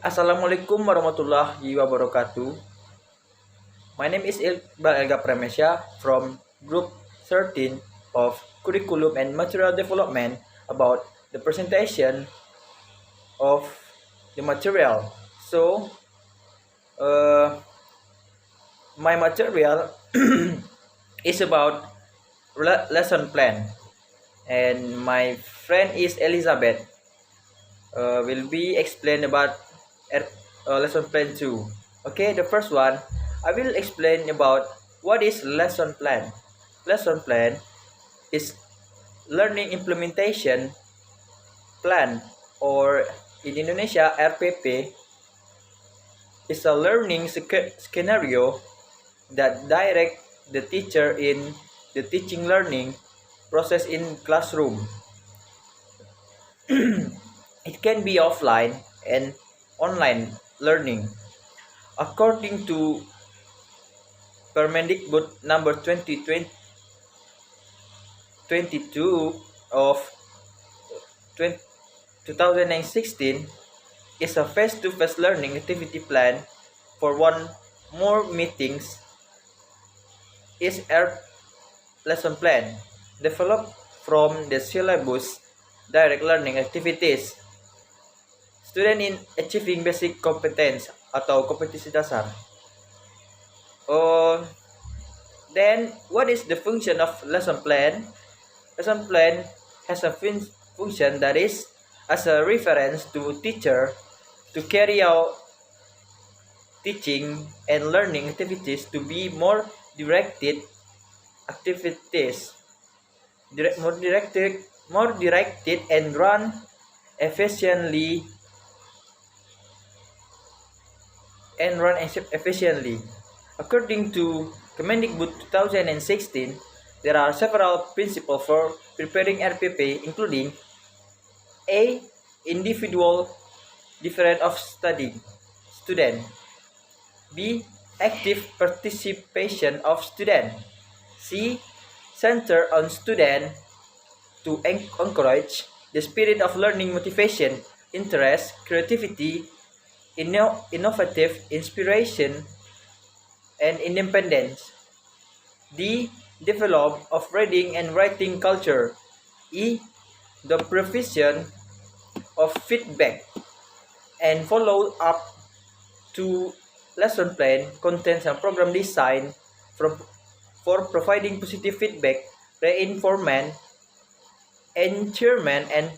Assalamualaikum warahmatullahi wabarakatuh. My name is Iqbal Elga Pramesya from Group 13 of Curriculum and Material Development about the presentation of the material. So, my material is about lesson plan, and my friend is Elizabeth. Will be explain about lesson plan 2. Okay, the first one, I will explain about what is lesson plan. Lesson plan is learning implementation plan, or in Indonesia RPP, is a learning scenario that direct the teacher in the teaching learning process in classroom. It can be offline and online learning. According to Permendikbud number 2022 of 2016, is a face-to-face learning activity plan for one more meetings is a lesson plan developed from the syllabus direct learning activities. Student in achieving basic competence atau kompetensi dasar. Then what is the function of lesson plan? Lesson plan has a function that is as a reference to teacher to carry out teaching and learning activities to be more directed activities, more directed and run efficiently. According to Kemendikbud 2016, there are several principles for preparing RPP, including A. Individual different of study student. B. Active participation of student. C. Center on student to encourage the spirit of learning, motivation, interest, creativity, innovative inspiration, and independence. D. Develop of reading and writing culture. E. The provision of feedback and follow up to lesson plan contains a program design for providing positive feedback, reinforcement, encouragement, and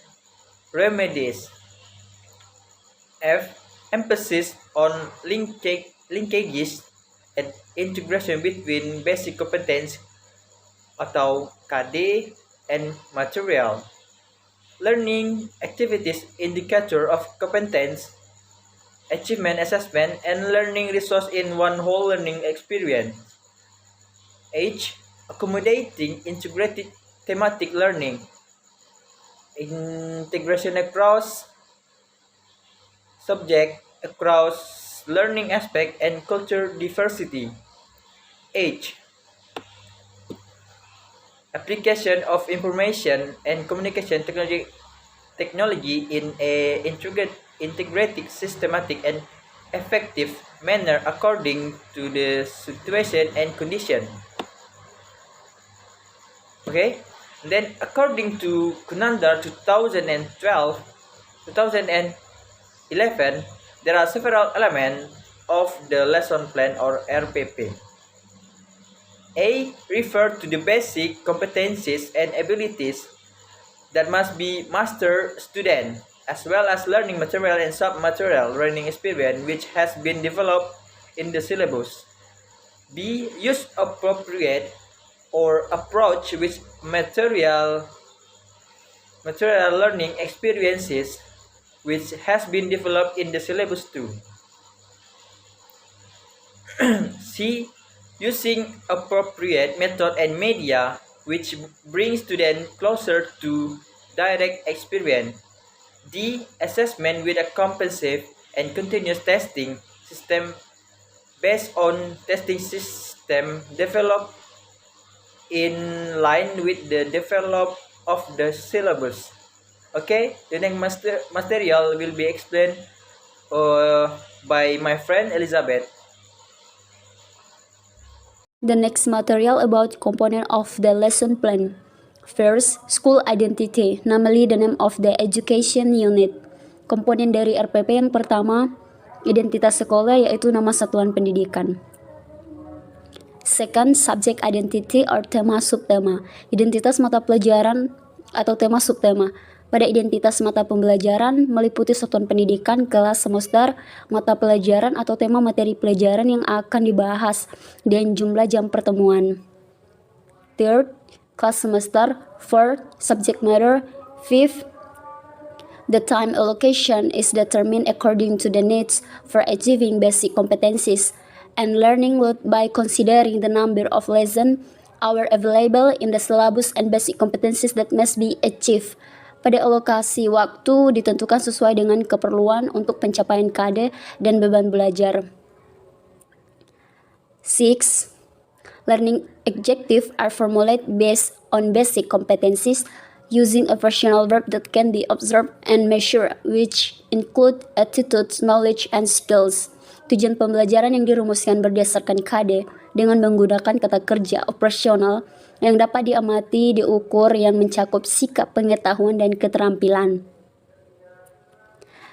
remedies. F. Emphasis on linkages and integration between basic competence atau KD and material. Learning activities indicator of competence, achievement assessment, and learning resource in one whole learning experience. H. Accommodating integrated thematic learning, integration across subject, across learning aspect, and culture diversity. H. Application of information and communication technology in a integrated, systematic, and effective manner according to the situation and condition. Okay, then according to Kunandar 2011, there are several elements of the lesson plan or RPP. A. Refer to the basic competencies and abilities that must be mastered student, as well as learning material and sub-material learning experience which has been developed in the syllabus. B. Use appropriate or approach with material learning experiences which has been developed in the syllabus too. C. Using appropriate method and media which bring students closer to direct experience. D. Assessment with a comprehensive and continuous testing system based on testing system developed in line with the development of the syllabus. Okay, the next material will be explained by my friend Elizabeth. The next material about component of the lesson plan. First, school identity, namely the name of the education unit. Komponen dari RPP yang pertama, identitas sekolah yaitu nama satuan pendidikan. Second, subject identity or tema subtema, identitas mata pelajaran atau tema subtema. Pada identitas mata pembelajaran meliputi satuan pendidikan, kelas, semester, mata pelajaran atau tema materi pelajaran yang akan dibahas, dan jumlah jam pertemuan. Third, class semester. Fourth, subject matter. Fifth, the time allocation is determined according to the needs for achieving basic competencies and learning load by considering the number of lesson hours available in the syllabus and basic competencies that must be achieved. Pada alokasi waktu ditentukan sesuai dengan keperluan untuk pencapaian KD dan beban belajar. 6. Learning objectives are formulated based on basic competencies using a functional verb that can be observed and measured, which include attitudes, knowledge, and skills. Tujuan pembelajaran yang dirumuskan berdasarkan KD dengan menggunakan kata kerja operasional yang dapat diamati, diukur, yang mencakup sikap, pengetahuan, dan keterampilan.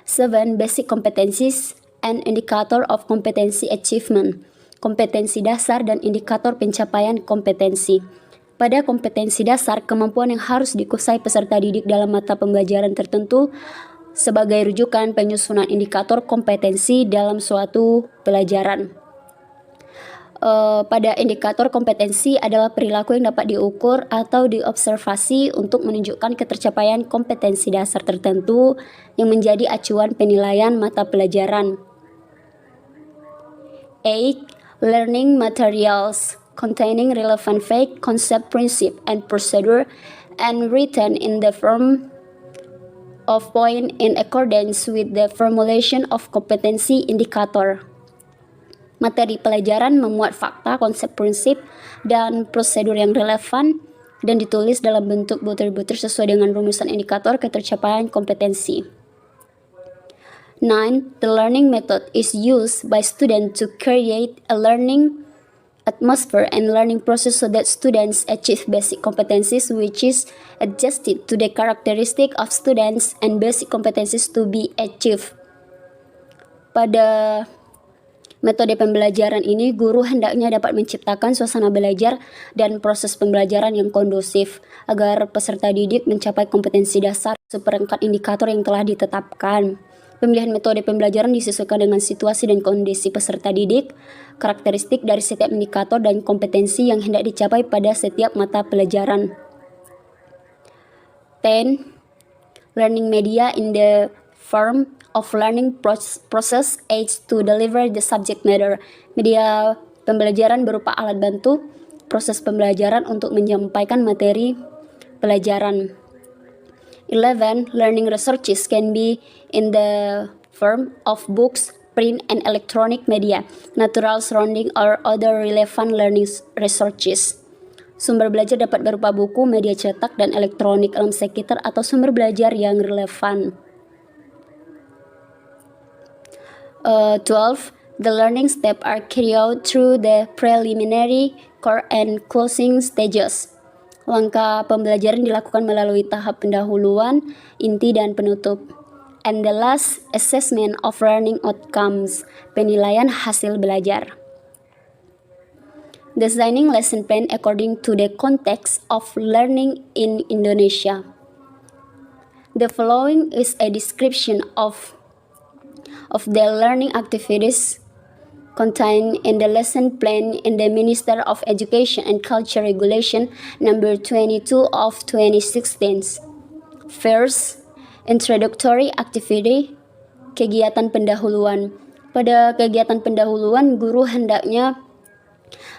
7. Basic competencies and indicator of competency achievement. Kompetensi dasar dan indikator pencapaian kompetensi. Pada kompetensi dasar, kemampuan yang harus dikuasai peserta didik dalam mata pembelajaran tertentu sebagai rujukan penyusunan indikator kompetensi dalam suatu pelajaran. Pada indikator kompetensi adalah perilaku yang dapat diukur atau diobservasi untuk menunjukkan ketercapaian kompetensi dasar tertentu yang menjadi acuan penilaian mata pelajaran. 8. Learning materials containing relevant fact, concept, principle, and procedure and written in the form of point in accordance with the formulation of competency indicator. Materi pelajaran memuat fakta, konsep, prinsip, dan prosedur yang relevan dan ditulis dalam bentuk butir-butir sesuai dengan rumusan indikator ketercapaian kompetensi. 9. The learning method is used by students to create a learning atmosphere and learning process so that students achieve basic competencies which is adjusted to the characteristic of students and basic competencies to be achieved. Pada metode pembelajaran ini, guru hendaknya dapat menciptakan suasana belajar dan proses pembelajaran yang kondusif agar peserta didik mencapai kompetensi dasar seperangkat indikator yang telah ditetapkan. Pemilihan metode pembelajaran disesuaikan dengan situasi dan kondisi peserta didik, karakteristik dari setiap indikator dan kompetensi yang hendak dicapai pada setiap mata pelajaran. 10. Learning media in the form of learning process aids to deliver the subject matter. Media pembelajaran berupa alat bantu proses pembelajaran untuk menyampaikan materi pelajaran. 11. Learning resources can be in the form of books, print and electronic media, natural surrounding or other relevant learning resources. Sumber belajar dapat berupa buku, media cetak, dan elektronik alam sekitar atau sumber belajar yang relevan. 12. The learning steps are carried out through the preliminary, core, and closing stages. Langkah pembelajaran dilakukan melalui tahap pendahuluan, inti, dan penutup. And the last, assessment of learning outcomes, penilaian hasil belajar. Designing lesson plan according to the context of learning in Indonesia. The following is a description of the learning activities contained in the lesson plan in the Minister of Education and Culture Regulation number 22 of 2016. First, introductory activity, kegiatan pendahuluan. Pada kegiatan pendahuluan, guru hendaknya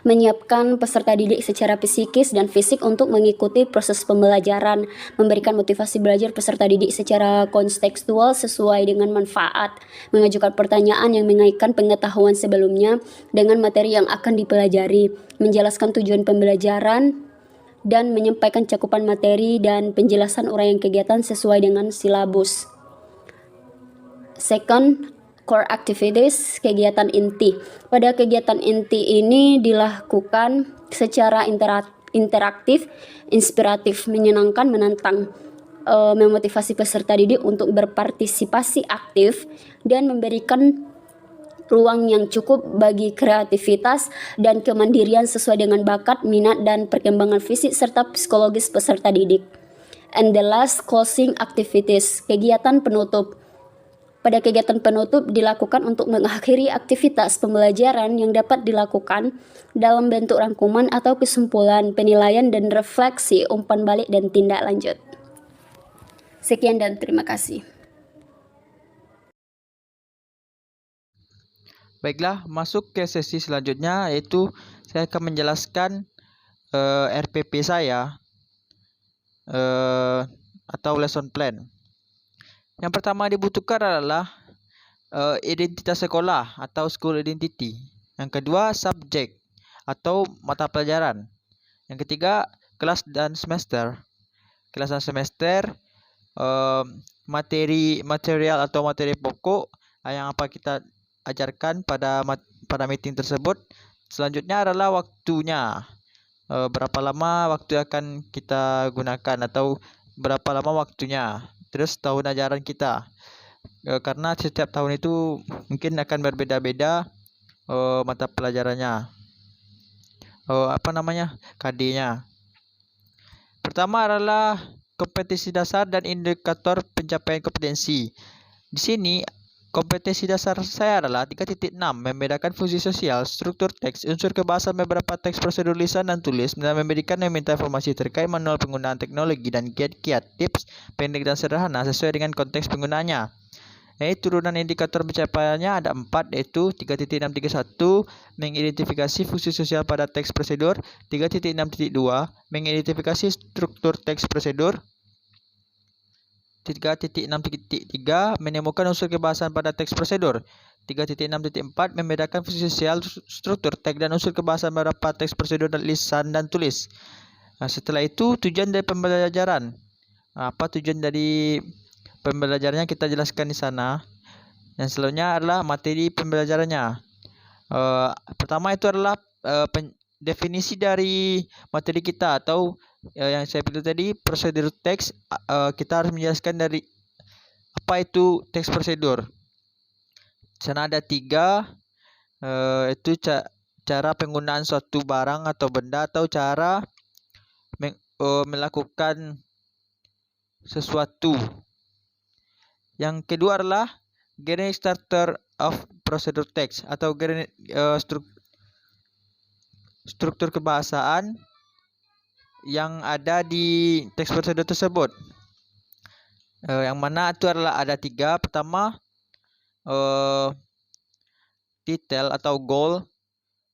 menyiapkan peserta didik secara psikis dan fisik untuk mengikuti proses pembelajaran, memberikan motivasi belajar peserta didik secara kontekstual sesuai dengan manfaat, mengajukan pertanyaan yang mengaitkan pengetahuan sebelumnya dengan materi yang akan dipelajari, menjelaskan tujuan pembelajaran, dan menyampaikan cakupan materi dan penjelasan uraian kegiatan sesuai dengan silabus. Second, core activities, kegiatan inti. Pada kegiatan inti ini dilakukan secara interaktif, inspiratif, menyenangkan, menantang, memotivasi peserta didik untuk berpartisipasi aktif dan memberikan ruang yang cukup bagi kreativitas dan kemandirian sesuai dengan bakat, minat, dan perkembangan fisik serta psikologis peserta didik. And the last, closing activities, kegiatan penutup. Pada kegiatan penutup dilakukan untuk mengakhiri aktivitas pembelajaran yang dapat dilakukan dalam bentuk rangkuman atau kesimpulan, penilaian, dan refleksi, umpan balik, dan tindak lanjut. Sekian dan terima kasih. Baiklah, masuk ke sesi selanjutnya, yaitu saya akan menjelaskan RPP saya atau lesson plan. Yang pertama dibutuhkan adalah identitas sekolah atau school identity. Yang kedua, subjek atau mata pelajaran. Yang ketiga, kelas dan semester. Kelas dan semester, material atau materi pokok yang apa kita ajarkan pada meeting tersebut. Selanjutnya adalah waktunya, berapa lama waktu akan kita gunakan atau berapa lama waktunya. Terus tahun ajaran kita, karena setiap tahun itu mungkin akan berbeda-beda mata pelajarannya, KD-nya. Pertama adalah kompetensi dasar dan indikator pencapaian kompetensi. Di sini kompetensi dasar saya adalah 3.6, membedakan fungsi sosial, struktur teks, unsur kebahasaan beberapa teks, prosedur lisan dan tulis, dan memberikan dan meminta informasi terkait manual penggunaan teknologi dan kiat-kiat tips pendek dan sederhana sesuai dengan konteks penggunaannya. Turunan indikator pencapaiannya ada 4, yaitu 3.631, mengidentifikasi fungsi sosial pada teks prosedur, 3.6.2, mengidentifikasi struktur teks prosedur, 3.6.3, menemukan unsur kebahasaan pada teks prosedur, 3.6.4, membedakan fungsi sosial, struktur teks, dan unsur kebahasaan beberapa teks prosedur dan lisan dan tulis. Setelah itu, tujuan dari pembelajaran. Apa tujuan dari pembelajarannya kita jelaskan di sana. Yang selanjutnya adalah materi pembelajarannya. Pertama itu adalah definisi dari materi kita atau yang saya pilih tadi, prosedur teks. Kita harus menjelaskan dari apa itu teks prosedur. Di sana ada 3, itu cara penggunaan suatu barang atau benda atau cara melakukan sesuatu. Yang kedua adalah generic starter of procedure text atau struktur kebahasaan yang ada di teks prosedur tersebut. Yang mana itu adalah ada 3. Pertama, detail atau goal.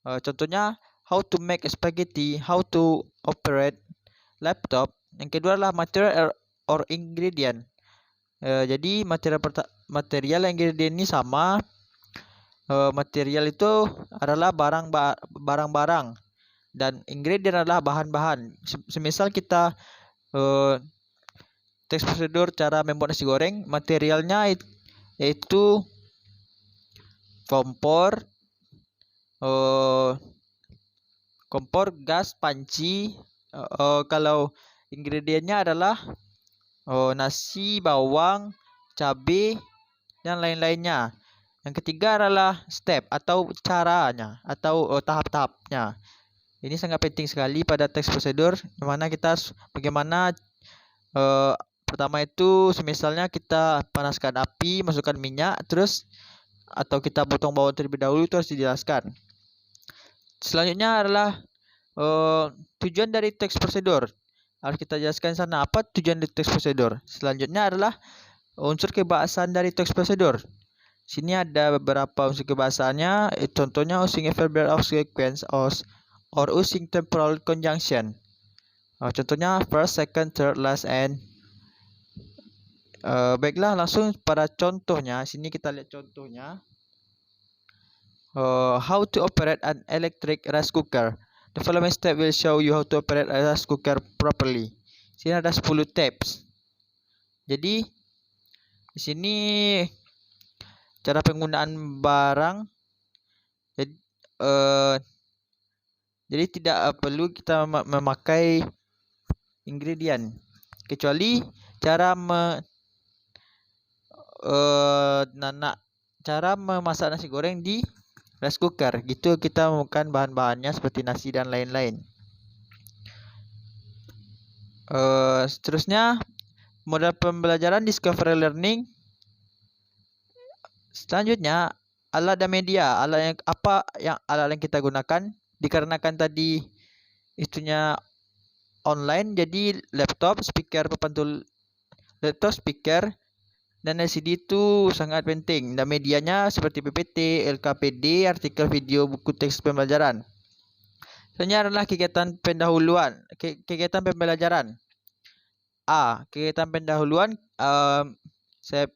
Contohnya how to make spaghetti, how to operate laptop. Yang kedua adalah material or ingredient. Jadi material yang ingredient ini sama. Material itu adalah barang-barang dan ingredient adalah bahan-bahan. Semisal kita teks prosedur cara membuat nasi goreng, materialnya yaitu kompor, gas, panci. Kalau ingredientnya adalah nasi, bawang, cabai, dan lain-lainnya. Yang ketiga adalah step atau caranya atau tahap-tahapnya. Ini sangat penting sekali pada teks prosedur, di mana kita bagaimana pertama itu semisalnya kita panaskan api, masukkan minyak, terus atau kita potong bawang terlebih dahulu, itu harus dijelaskan. Selanjutnya adalah tujuan dari teks prosedur. Harus kita jelaskan sana apa tujuan dari teks prosedur. Selanjutnya adalah unsur kebahasaan dari teks prosedur. Sini ada beberapa unsur kebahasaannya. Contohnya using a verb of sequence or using temporal conjunction. Contohnya first, second, third, last, and. Baiklah, langsung pada contohnya. Sini kita lihat contohnya. How to operate an electric rice cooker. The following step will show you how to operate a rice cooker properly. Sini ada 10 tips. Jadi di sini cara penggunaan barang. Jadi tidak perlu kita memakai ingredient, kecuali cara cara memasak nasi goreng di rice cooker. Gitu kita menemukan bahan-bahannya seperti nasi dan lain-lain. Seterusnya, model pembelajaran discovery learning. Selanjutnya, alat dan media. Alat yang kita gunakan, dikarenakan tadi itunya online, jadi laptop, speaker dan LCD itu sangat penting. Dan medianya seperti PPT, LKPD, artikel video, buku teks pembelajaran. Selanjutnya adalah kegiatan pendahuluan. Kegiatan pembelajaran. Kegiatan pendahuluan, saya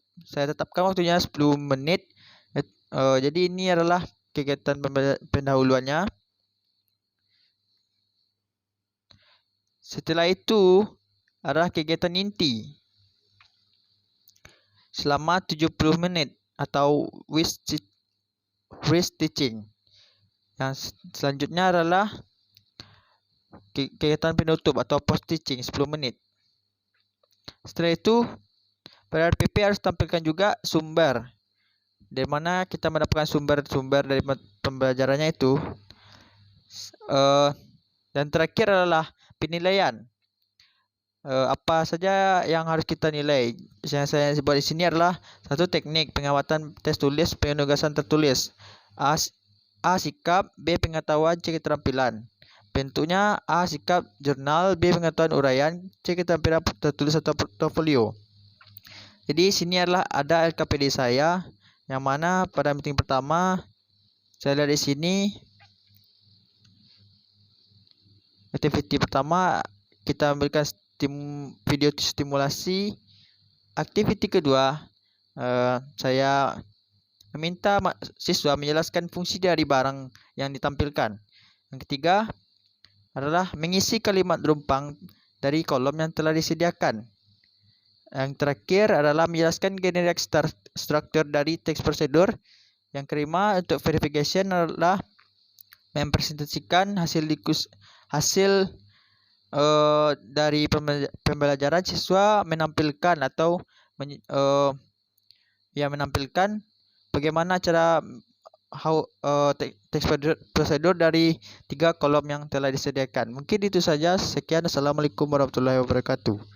tetapkan waktunya 10 menit. Jadi ini adalah kegiatan pendahuluannya. Setelah itu adalah kegiatan inti selama 70 menit atau with teaching. Yang selanjutnya adalah kegiatan penutup atau post teaching 10 menit. Setelah itu, pada RPP harus tampilkan juga sumber, dari mana kita mendapatkan sumber-sumber dari pembelajarannya itu. Dan terakhir adalah penilaian. Apa saja yang harus kita nilai? Yang saya buat di sini adalah satu, teknik pengawatan tes tulis, penugasan tertulis. A sikap, B pengetahuan, C keterampilan. Bentuknya A sikap jurnal, B pengetahuan uraian, C keterampilan tertulis atau portofolio. Jadi sini adalah ada LKPD saya, yang mana pada meeting pertama saya lihat di sini aktiviti pertama kita memberikan video stimulasi. Aktiviti kedua, saya meminta siswa menjelaskan fungsi dari barang yang ditampilkan. Yang ketiga adalah mengisi kalimat rumpang dari kolom yang telah disediakan. Yang terakhir adalah menjelaskan generic struktur dari teks prosedur. Yang kelima, untuk verification adalah mempresentasikan hasil dari pembelajaran siswa, menampilkan atau menampilkan bagaimana cara teks prosedur dari 3 kolom yang telah disediakan. Mungkin itu saja. Sekian. Assalamualaikum warahmatullahi wabarakatuh.